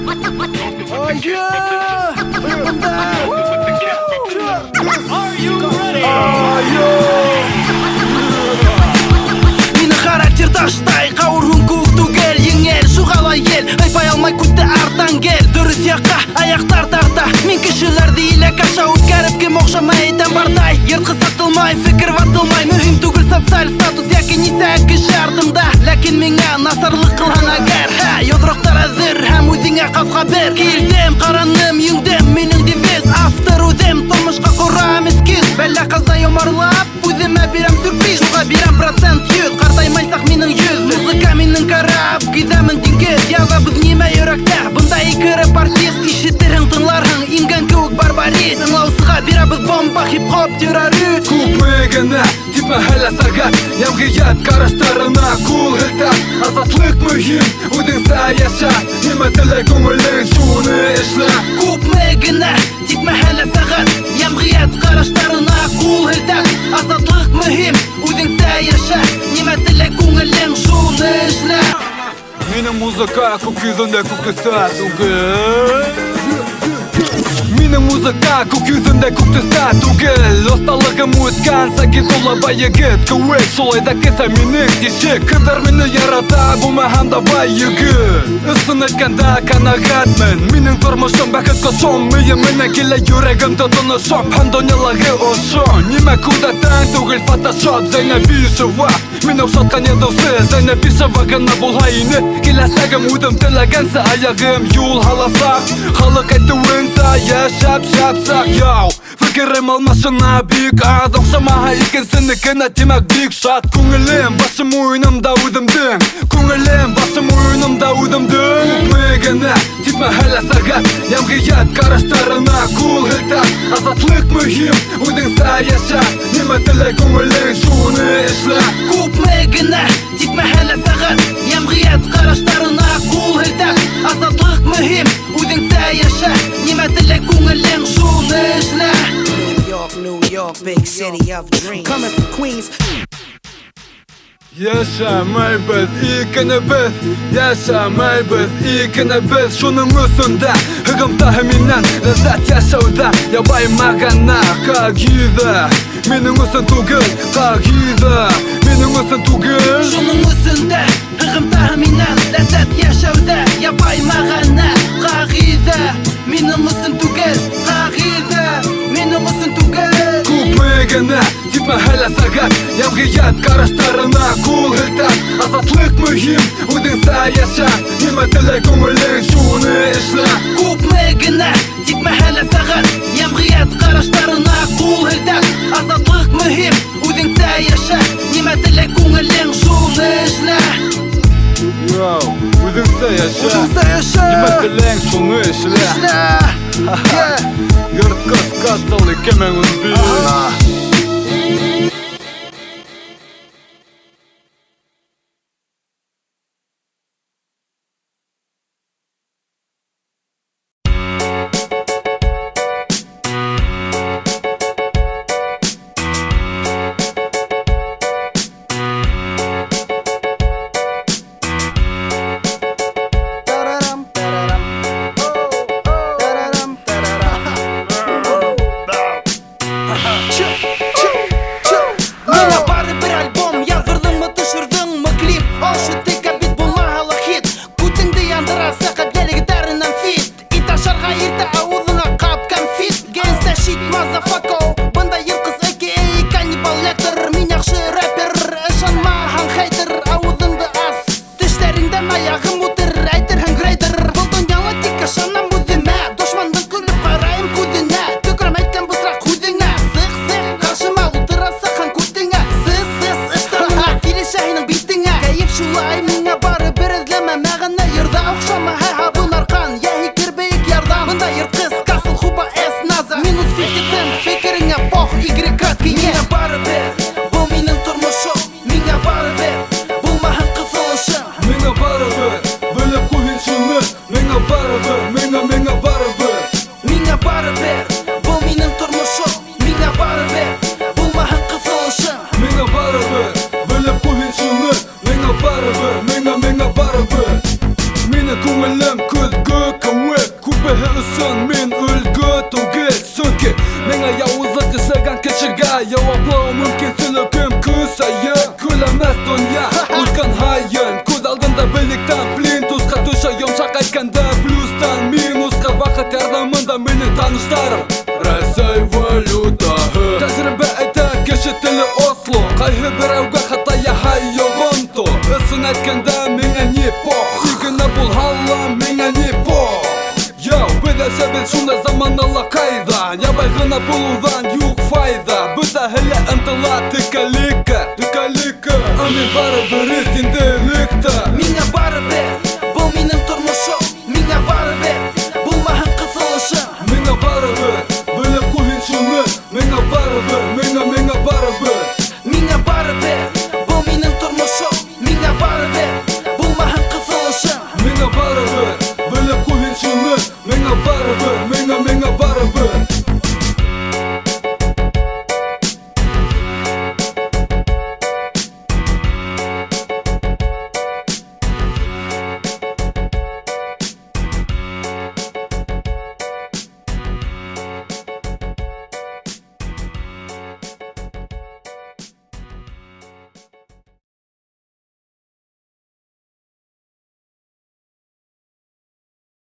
Oh yeah! Are you ready? Мені характер таштай, қауырғын көк түгел еңел, шуғала ел, айпай алмай күтті артан кел. Дұрыс яққа, аяқтар тарта, мен кішілерді илек аша өткәріп кем оқшамай етен бардай. Ертқы сатылмай, фикір ватылмай, мүхім түгіл социаль статус, яки несе кіші артымда. Ләкин меңа насарлық қылған агар, йодроқтар әзір, һәм өзіңе қасқа бір. Келдім, қараным, юңдім, менің девиз, автор өдім, тұрмышқа құрам ескіз. Бәлі қазай омарлап, өзіме берем сюрприз, шуға берем процент yüz, қартаймайсақ менің жүз. Музыка менің қарап, гизамын теңгіз, яға біз неме үрәкті, бұндай екіріп артист. Ишеттерің тыңларың, инген көк барбарис, тыңлаусыға беребіз бомба, хип-хоп террорист. Күпме генә, типме хәлә сәгать, ямгият караштарына кул хилтәп. Азатлык мөһим, үдеңсә яша, нимә теләк күңелең, шуны эшлә. Күпме генә, типме хәлә сәгать, ямгият караштарына кул хилтәп. Азатлык мөһим, үдеңсә яша, нимә теләк күңелең, шуны эшлә. Минем музыка күк йөзендә күк төстә түгел. Минем музыка күк йөзендә күк төстә түгел. Осталыгым үскән сәгиз улабай егет, кеүек шулай да кесә минең тишек. Кызлар мине ярата, булмаһам да бай егет. Ысын әйткәндә канәгатьмен, минең тормышым бәхет кошом. Миемне килә йөрәгемдә тынышып, һәм дөньялагы ошон. Нимә күрдәтәң түгел фотошоп, Зәйнәп Бишева. Мин ошаткан ядысы, Зәйнәп Бишева гына булһа ине. Киләсәгем үдем теләгәнсә аягым юл һаласа. Халык әйтүенсә яшәп шапсак яу. Фикерем алмашына бик аз, охшамаһа икенсенекенә тимәк бик шат. Күңелем башым уйнымда үдемдең, күңелем башым уйнымда үдемдең. Күпме генә, типме хәлә сәгать, ямгият караштарына кул хилтәп. Азатлык мөһим, үдеңсә яша, нимә теләк күңелең, шуны эшлә. Күпме генә, типме хәлә сәгать, ямгият караштарына кул хилтәп. Азатлык мөһим, үдеңсә яша, нимә теләк күңелең, шуны эшлә. New York, big city of dreams. Coming from Queens. Яшәмәйбез икенебез, яшәмәйбез икенебез. Шуның өстендә һөгемтаһы миннән ләззәт яшәүдә. Ябаймагана кагиҙа, минең өсөн түгел, кагиҙа, минең өсөн түгел. Шуның өстендә һөгемтаһы миннән ләззәт яшәүдә. Ябаймагана кагиҙа, минең өсөн түгел, кагиҙа, минең өсөн түгел. Күпме генә, типме хәлә сәгать, ямгият караштарына кул хилтәп. Азатлык мөһим, үдеңсә яша, нимә теләк күңелең, шуны эшлә. Күпме генә, типме хәлә сәгать, ямгият караштарына кул хилтәп. Азатлык мөһим, үдеңсә яша, нимә теләк күңелең, шуны эшлә. Йоу, үдеңсә яша, Үдеңсә яша, нимә теләк, шуны эшлә. Йортка сказали кемен унбиш. Кеше үшін мен үлгі түгел сөңке Меңа яуызлық жасаған кішіға Жауаплау мүмкін сөйлепем күсайы Күлемес дүния үлкен хайын Көз алдында біліктен плинтусқа түші Йомшақ айтқанда плюстан минусқа Вақыт ярдамында мені таныштарым Рәсей валютаһы Тәжірибе айта кеше тілі Осло Қайғы біреуге хата яхай йоғынто Үсін әйткенде меңа не пох Сүйгіні бұл халла меңа не пох Йоу, білесе біз шундай заманала қайда Ябай ғына болудан юқ файда Бүті хілі ынтыла тікалікі Амен бары бірі сенделікті Миңа бары бер, бұл менің тұрмышым Миңа бары бер, бұл маған қысылышым Меңа бары бір, біліп қойын шуны Меңа бары бір, меңа бары бір Миңа бары бер, бұл менің тұрмышым Миңа бары бер, бұл маған қысылышым Меңа бары бір, біліп қойын шуны Меңа бары бір,